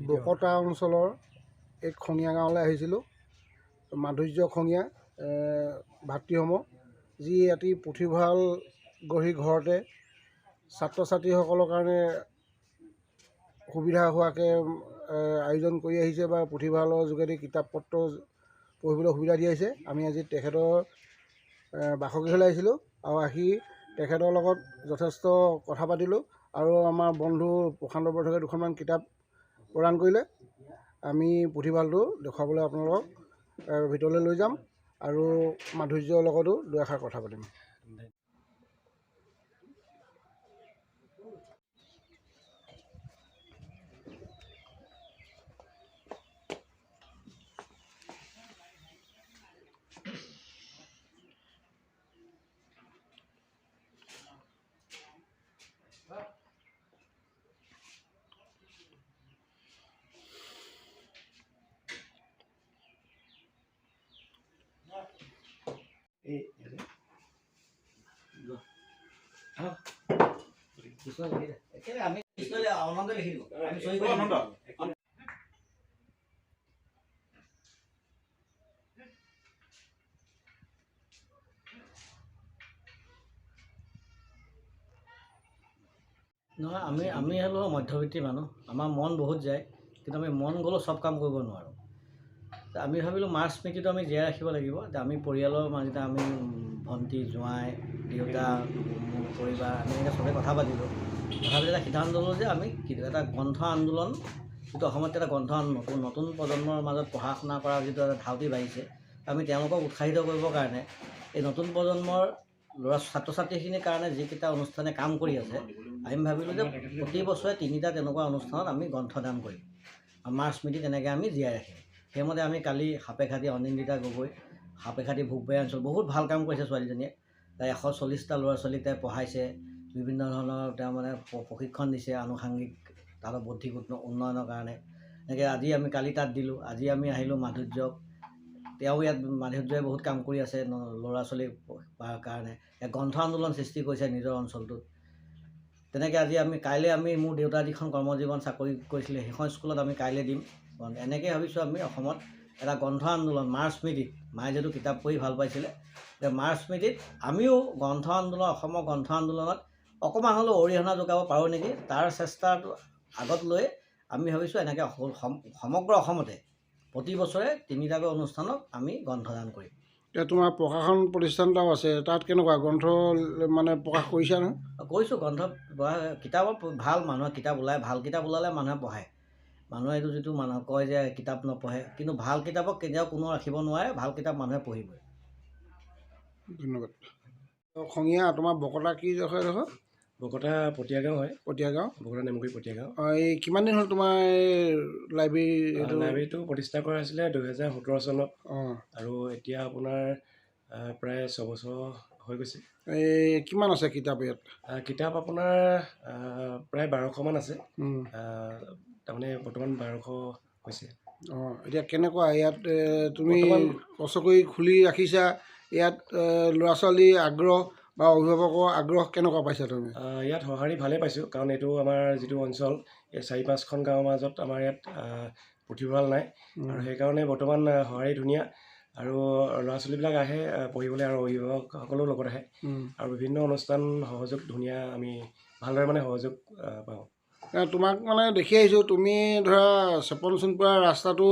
বকতা অঞ্চলৰ এক খঙীয়া গাঁৱলৈ আহিছিলোঁ। মাধুৰ্য খঙীয়া ভাতৃসমূহ যি এটি পুথিভঁৰাল গঢ়ি ঘৰতে ছাত্ৰ ছাত্ৰীসকলৰ কাৰণে সুবিধা হোৱাকৈ আয়োজন কৰি আহিছে বা পুথিভঁৰালৰ যোগেদি কিতাপ পত্ৰ পঢ়িবলৈ সুবিধা দি আহিছে। আমি আজি তেখেতৰ বাসগৃহলৈ আহিছিলোঁ আৰু আহি তেখেতৰ লগত যথেষ্ট কথা পাতিলোঁ আৰু আমাৰ বন্ধু প্ৰশান্ত বৰঠাকুৰে দুখনমান কিতাপ প্ৰদান কৰিলে। আমি পুথিভঁৰালটো দেখুৱাবলৈ আপোনালোকক ভিতৰলৈ লৈ যাম আৰু মাধুৰ্যৰ লগতো দুআষাৰ কথা পাতিম। নহয়, আমি হ'লেও মধ্যবিত্তি মানুহ। আমাৰ মন বহুত যায়, কিন্তু আমি মন গ'লেও চব কাম কৰিব নোৱাৰোঁ। আমি ভাবিলোঁ মাৰ স্মৃতিটো আমি জীয়াই ৰাখিব লাগিব। আমি পৰিয়ালৰ মাজতে আমি ভণ্টি, জোঁৱাই, দেউতা, মোৰ পৰিবাৰ, আমি এনেকৈ চবেই কথা পাতিলোঁ। কথা পাতি এটা সিদ্ধান্ত ল'লোঁ যে আমি এটা গ্ৰন্থ আন্দোলন, যিটো অসমত এটা গ্ৰন্থ নতুন প্ৰজন্মৰ মাজত পঢ়া শুনা কৰা যিটো এটা ধাউতি বাঢ়িছে, আমি তেওঁলোকক উৎসাহিত কৰিবৰ কাৰণে এই নতুন প্ৰজন্মৰ ছাত্ৰ ছাত্ৰীখিনিৰ কাৰণে যিকেইটা অনুষ্ঠানে কাম কৰি আছে, আমি ভাবিলোঁ যে প্ৰতি বছৰে 3টা তেনেকুৱা অনুষ্ঠানত আমি গ্ৰন্থদান কৰিম। আমাৰ স্মৃতি তেনেকৈ আমি জীয়াই ৰাখিম। সেইমতে আমি কালি সাপেখাতি অনিন্দিতা গগৈ, সাপেখাতি ভোগবাৰী অঞ্চল বহুত ভাল কাম কৰিছে ছোৱালীজনীয়ে। তাই 140টা ল'ৰা ছোৱালীক তাই পঢ়াইছে, বিভিন্ন ধৰণৰ তেওঁ মানে প্ৰশিক্ষণ দিছে আনুষাংগিক তাহাঁতৰ বৌদ্ধিক উন্নয়নৰ কাৰণে। এনেকৈ আজি আমি কালি তাত দিলোঁ। আজি আমি আহিলোঁ মাধুৰ্যক। তেওঁ ইয়াত মাধুৰ্যই বহুত কাম কৰি আছে ল'ৰা ছোৱালীৰ কাৰণে, এক গ্ৰন্থ আন্দোলন সৃষ্টি কৰিছে নিজৰ অঞ্চলটোত। তেনেকৈ আজি কাইলৈ আমি মোৰ দেউতা যিখন কৰ্মজীৱন চাকৰি কৰিছিলে সেইখন স্কুলত আমি কাইলৈ দিম। এনেকৈ ভাবিছোঁ আমি অসমত এটা গ্ৰন্থ আন্দোলন, মাৰ স্মৃতিত, মায়ে যিটো কিতাপ পঢ়ি ভাল পাইছিলে, মাৰ স্মৃতিত আমিও গ্ৰন্থ আন্দোলন, অসমৰ গ্ৰন্থ আন্দোলনত অকণমান হ'লেও অৰিহণা যোগাব পাৰোঁ নেকি, তাৰ চেষ্টাটো আগত লৈ আমি ভাবিছোঁ এনেকৈ সমগ্ৰ অসমতে প্ৰতি বছৰে 3টাকৈ অনুষ্ঠানত আমি গ্ৰন্থদান কৰিম। এতিয়া তোমাৰ প্ৰকাশন প্ৰতিষ্ঠান এটাও আছে, তাত কেনেকুৱা গ্ৰন্থ মানে প্ৰকাশ কৰিছা নহয়? কৰিছোঁ। গ্ৰন্থ কিতাপত ভাল মানুহে কিতাপ ওলায়, ভাল কিতাপ ওলালে মানুহে পঢ়ে। মানুহে এইটো যিটো মানুহ কয় যে কিতাপ নপঢ়ে, কিন্তু ভাল কিতাপক কেতিয়াও কোনো ৰাখিব নোৱাৰে, ভাল কিতাপ মানুহে পঢ়িবই। ধন্যবাদ। খঙীয়া, তোমাৰ বকতা কি হয়? বকতা পটীয়া গাঁও হয়। পটীয়া গাঁও, বকতা নেমুগুৰি পটীয়া গাঁও। এই কিমান দিন হ'ল তোমাৰ লাইব্ৰেৰীটো প্ৰতিষ্ঠা কৰা হৈছিলে 2017 চনত। আৰু এতিয়া আপোনাৰ প্ৰায় 6 বছৰ হৈ গৈছে। এই কিমান আছে কিতাপ ইয়াত? কিতাপ আপোনাৰ প্ৰায় 1200মান আছে। তাৰমানে বৰ্তমান 1200 হৈছে। এতিয়া কেনেকুৱা ইয়াত তুমি কষ্ট কৰি খুলি ৰাখিছা, ইয়াত ল'ৰা ছোৱালীৰ আগ্ৰহ বা অভিভাৱকৰ আগ্ৰহ কেনেকুৱা পাইছা তুমি? ইয়াত সঁহাৰি ভালেই পাইছোঁ, কাৰণ এইটো আমাৰ যিটো অঞ্চল, এই 4-5খন গাঁৱৰ মাজত আমাৰ ইয়াত পুথিভঁৰাল নাই, আৰু সেইকাৰণে বৰ্তমান সঁহাৰি ধুনীয়া। আৰু ল'ৰা ছোৱালীবিলাক আহে পঢ়িবলৈ, আৰু অভিভাৱকসকলেও লগত আহে, আৰু বিভিন্ন অনুষ্ঠান সহযোগ ধুনীয়া, আমি ভালদৰে মানে সহযোগ পাওঁ। তোমাক মানে দেখি আহিছোঁ, তুমি ধৰা চেপন সোণপোৰা ৰাস্তাটো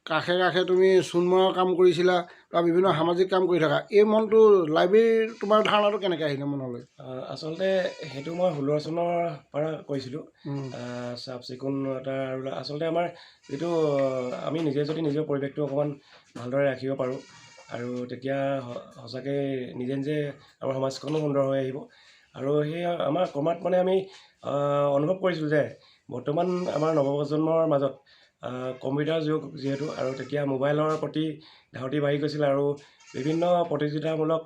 কাষে কাষে তুমি চূণমৰাৰ কাম কৰিছিলা বা বিভিন্ন সামাজিক কাম কৰি থাকা। এই মনটো লাইব্ৰেৰীৰ তোমাৰ ধাৰণাটো কেনেকৈ আহিলে মনলৈ? আচলতে সেইটো মই 16 চনৰ পৰা কৰিছিলোঁ। চাফ চিকুণতা, আৰু আচলতে আমাৰ যিটো আমি নিজে যদি নিজৰ পৰিৱেশটো অকণমান ভালদৰে ৰাখিব পাৰোঁ, আৰু তেতিয়া সঁচাকৈ নিজে নিজে আমাৰ সমাজখনো সুন্দৰ হৈ আহিব। আৰু সেই আমাৰ ক্ৰমাৎ মানে আমি অনুভৱ কৰিছিলোঁ যে বৰ্তমান আমাৰ নৱপ্ৰজন্মৰ মাজত কম্পিউটাৰ যুগ যিহেতু, আৰু তেতিয়া মোবাইলৰ প্ৰতি ধাউতি বাঢ়ি গৈছিল, আৰু বিভিন্ন প্ৰতিযোগিতামূলক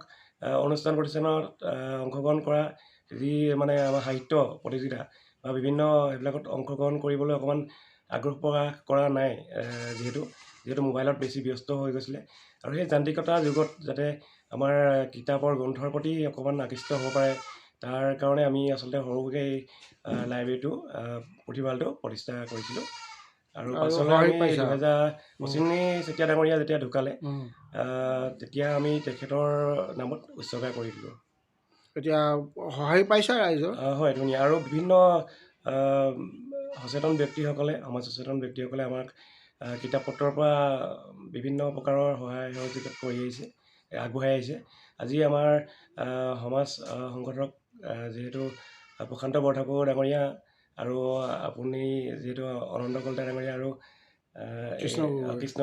অনুষ্ঠান প্ৰতিষ্ঠানত অংশগ্ৰহণ কৰা, যি মানে আমাৰ সাহিত্য প্ৰতিযোগিতা বা বিভিন্ন সেইবিলাকত অংশগ্ৰহণ কৰিবলৈ অকণমান আগ্ৰহ প্ৰকাশ কৰা নাই, যিহেতু মোবাইলত বেছি ব্যস্ত হৈ গৈছিলে। আৰু সেই যান্ত্ৰিকতাৰ যুগত যাতে আমাৰ কিতাপৰ গ্ৰন্থৰ প্ৰতি অকণমান আকৃষ্ট হ'ব পাৰে, তাৰ কাৰণে আমি আচলতে সৰুকৈ লাইব্ৰেৰীটো পুথিভঁৰালটো প্ৰতিষ্ঠা কৰিছিলোঁ। আৰু আৰু পাছলৈ সহায় আমি পাইছা? 2025 চেতিয়া ডাঙৰীয়া যেতিয়া ঢুকালে উম। তেতিয়া আমি তেখেতৰ নামত উৎসৰ্গা কৰি দিলোঁ। এতিয়া সহায় পাইছা ৰাইজৰ? হয়, ধুনীয়া। আৰু বিভিন্ন আহ, সচেতন ব্যক্তিসকলে, সমাজ সচেতন ব্যক্তিসকলে আমাক কিতাপ পত্ৰৰ পৰা বিভিন্ন প্ৰকাৰৰ সহায় সহযোগিতা কৰি আহিছে, আগবঢ়াই আহিছে। আজি আমাৰ সমাজ সংগঠক যিহেতু প্ৰশান্ত বৰঠাকুৰ ডাঙৰীয়া আৰু আপুনি যিহেতু অনন্ত কলিতা ডাঙৰীয়া আৰু কৃষ্ণ গগৈ। কৃষ্ণ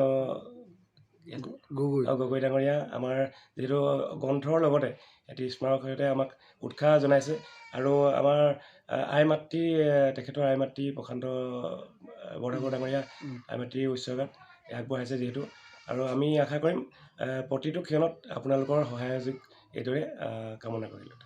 গগৈ। গগৈ ডাঙৰীয়া আমাৰ যিহেতু গ্ৰন্থৰ লগতে এটি স্মাৰক সৈতে আমাক উৎসাহ জনাইছে। আৰু আমাৰ আই মাতৃ, তেখেতৰ আই মাতৃ প্ৰশান্ত বৰঠাকুৰ ডাঙৰীয়া আই মাতৃৰ উৎসৰ্গাত আগবঢ়াইছে যিহেতু। আৰু আমি আশা কৰিম প্ৰতিটো ক্ষণত আপোনালোকৰ সহায় সহযোগ এইদৰে কামনা কৰিলোঁ।